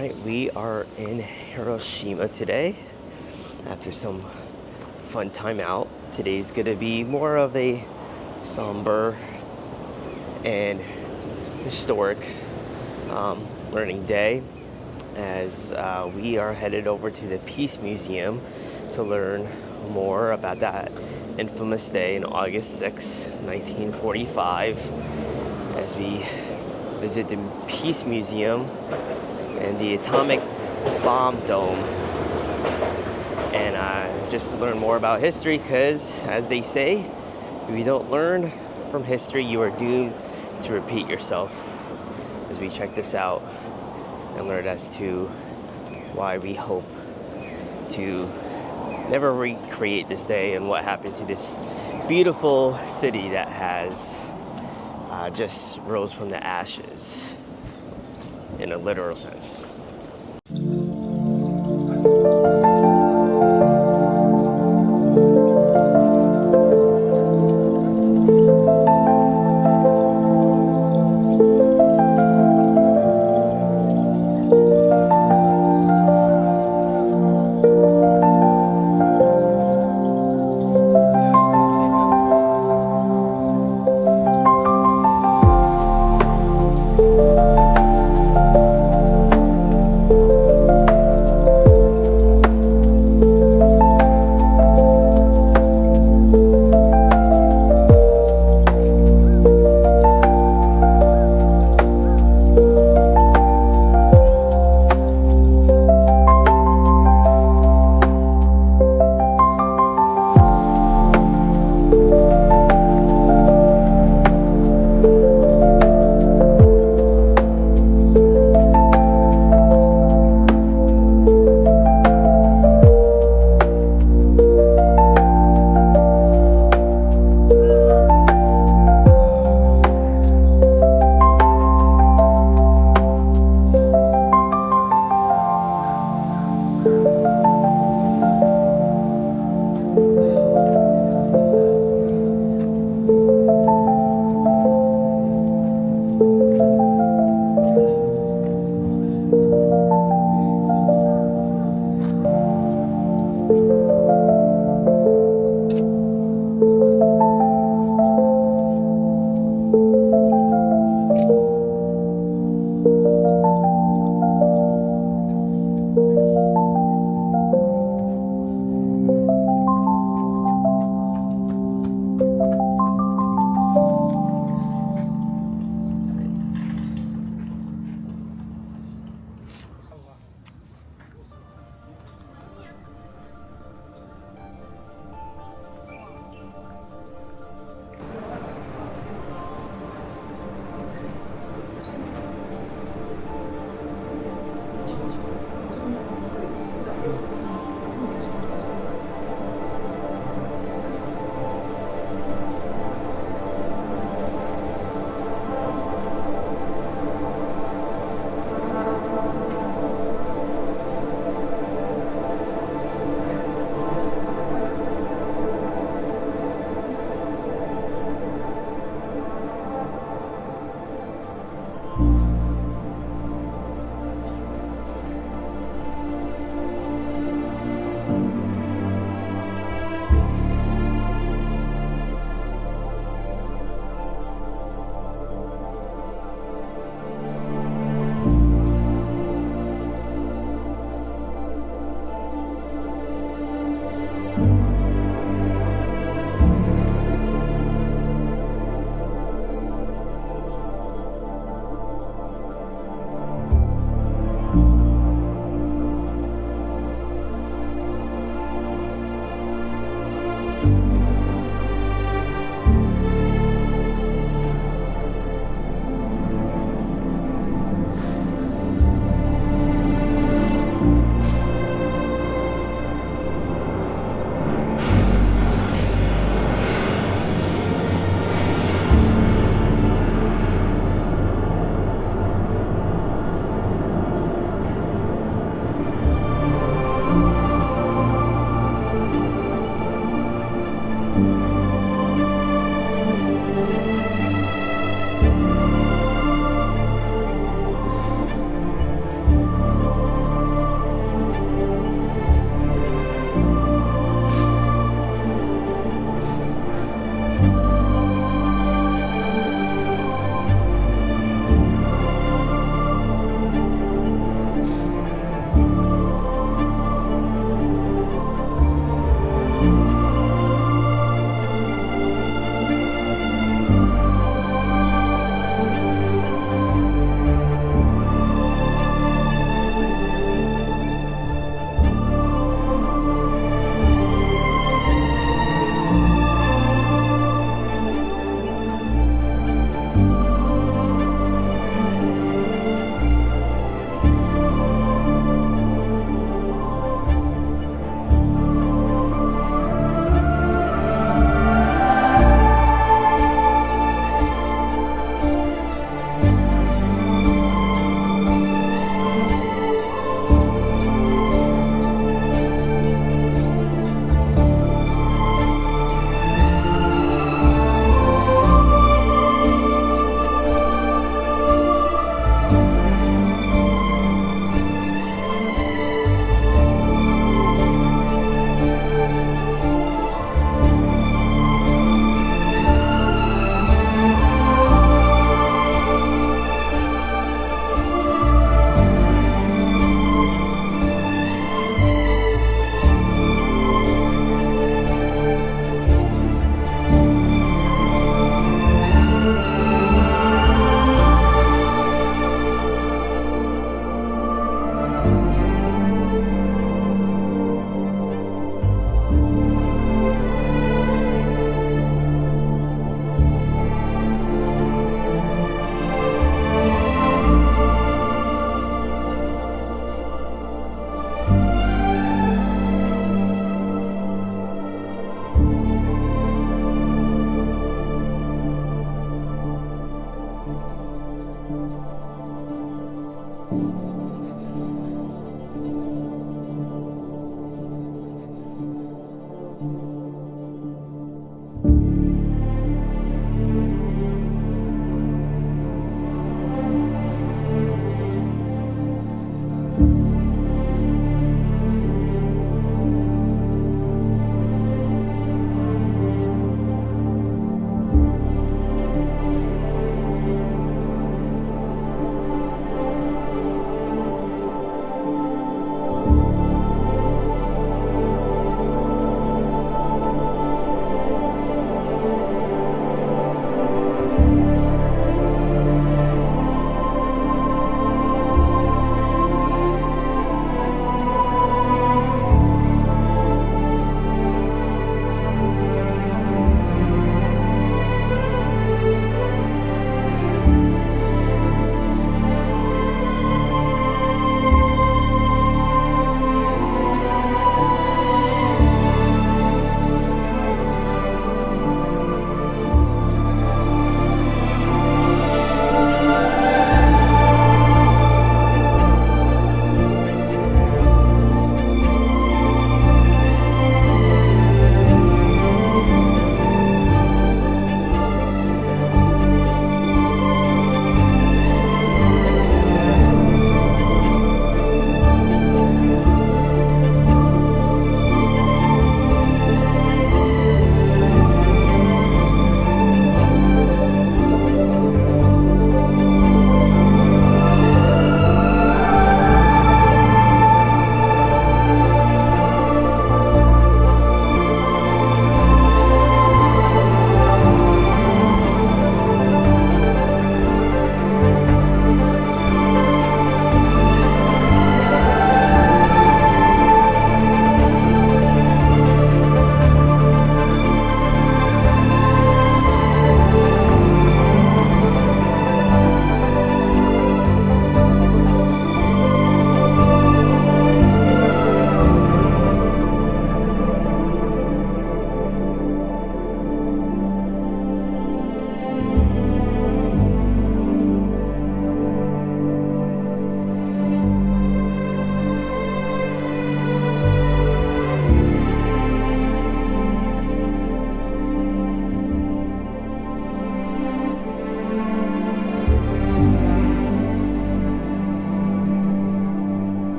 right, we are in Hiroshima today after some fun time out. Today's gonna be more of a somber and historic learning day as we are headed over to the Peace Museum to learn more about that infamous day in August 6, 1945, as we visit the Peace Museum and the atomic bomb dome, and just to learn more about history, because as they say, if you don't learn from history, you are doomed to repeat yourself. As we check this out and learn as to why we hope to never recreate this day and what happened to this beautiful city that has just rose from the ashes in a literal sense.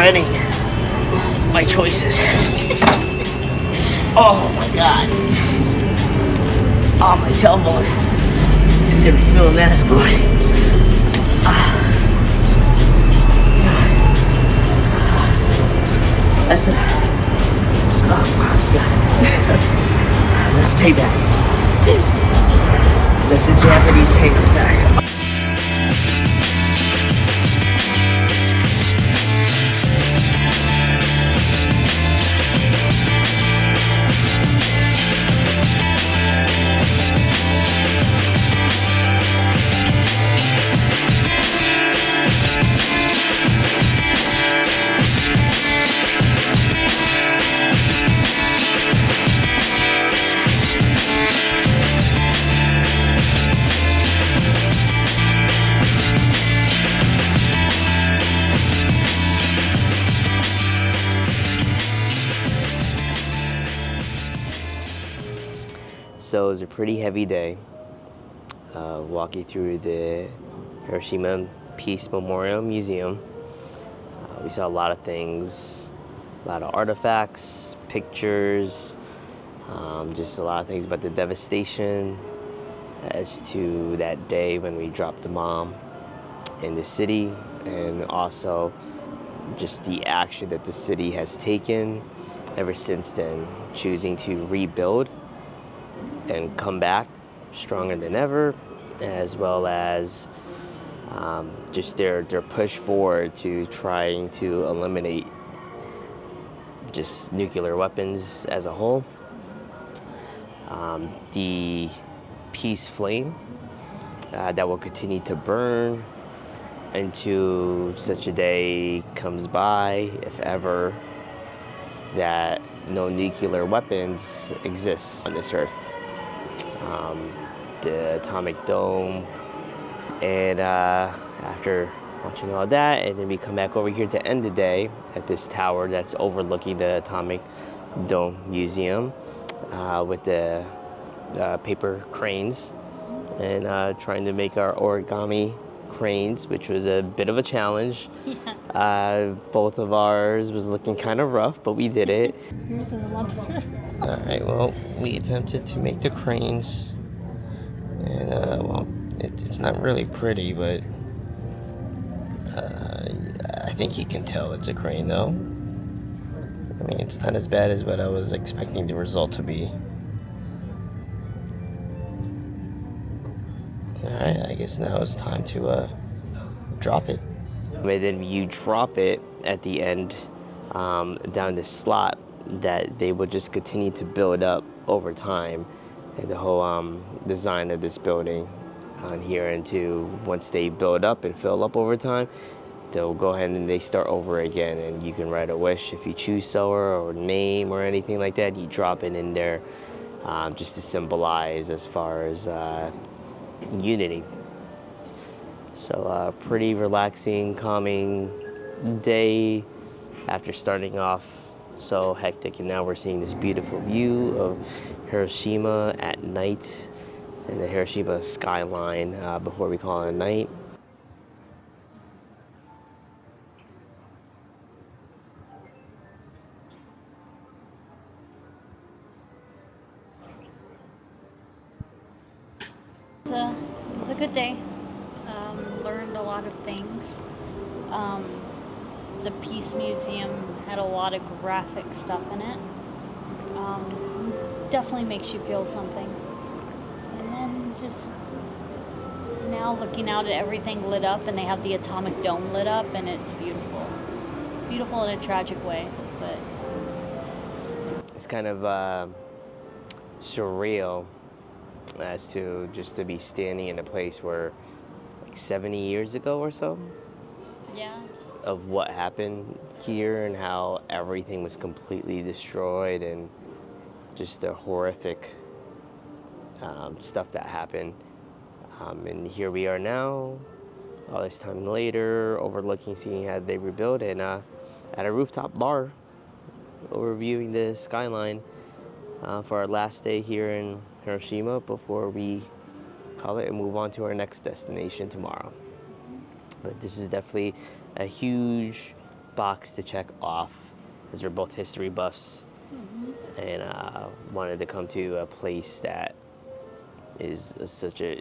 regretting my choices. Oh my god. Oh, my tailbone is gonna be feeling that, boy. That's a... Oh my god. Let's pay back. That's the Japanese paying us back. So it was a pretty heavy day. Walking through the Hiroshima Peace Memorial Museum. We saw a lot of things, a lot of artifacts, pictures, just a lot of things about the devastation as to that day when we dropped the bomb in the city, and also just the action that the city has taken ever since then, choosing to rebuild and come back stronger than ever, as well as just their push forward to trying to eliminate just nuclear weapons as a whole. The peace flame that will continue to burn until such a day comes by, if ever, that no nuclear weapons exist on this earth. The atomic dome, and after watching all that, and then we come back over here to end the day at this tower that's overlooking the atomic dome museum with the paper cranes, and trying to make our origami cranes, which was a bit of a challenge. Yeah. Both of ours was looking kind of rough, but we did it. Yours is a lot better. All right, well, we attempted to make the cranes, and well, it's not really pretty, but I think you can tell it's a crane, though. I mean, it's not as bad as what I was expecting the result to be. Alright, I guess now it's time to drop it. And then you drop it at the end down the slot that they will just continue to build up over time. And the whole design of this building on here, into once they build up and fill up over time, they'll go ahead and they start over again, and you can write a wish if you choose so, or name or anything like that. You drop it in there just to symbolize as far as unity. So pretty relaxing, calming day after starting off so hectic, and now we're seeing this beautiful view of Hiroshima at night and the Hiroshima skyline before we call it a night. It was a good day. Learned a lot of things. The Peace Museum had a lot of graphic stuff in it. Definitely makes you feel something. And then just now looking out at everything lit up, and they have the atomic dome lit up, and it's beautiful. It's beautiful in a tragic way, but it's kind of surreal as to just to be standing in a place where like 70 years ago or so, yeah, of what happened here and how everything was completely destroyed, and just the horrific stuff that happened. And here we are now, all this time later, overlooking, seeing how they rebuilt, and at a rooftop bar, overviewing the skyline for our last day here in Hiroshima before we call it and move on to our next destination tomorrow. But this is definitely a huge box to check off, as we're both history buffs, and wanted to come to a place that is such a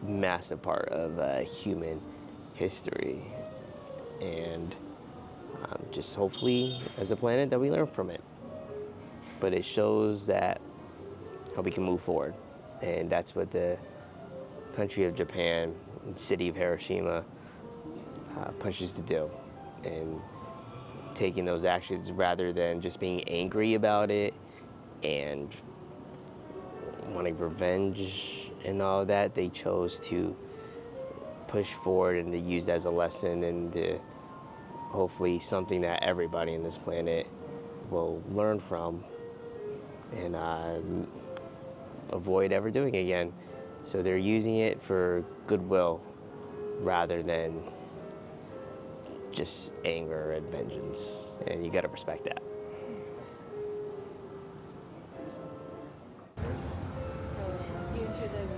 massive part of human history, and just hopefully as a planet that we learn from it. But it shows that how we can move forward, and that's what the country of Japan, city of Hiroshima, pushes to do, and taking those actions rather than just being angry about it and wanting revenge and all that. They chose to push forward and to use that as a lesson, and to hopefully something that everybody on this planet will learn from and avoid ever doing again. So they're using it for goodwill rather than just anger and vengeance, and you gotta respect that. Due to the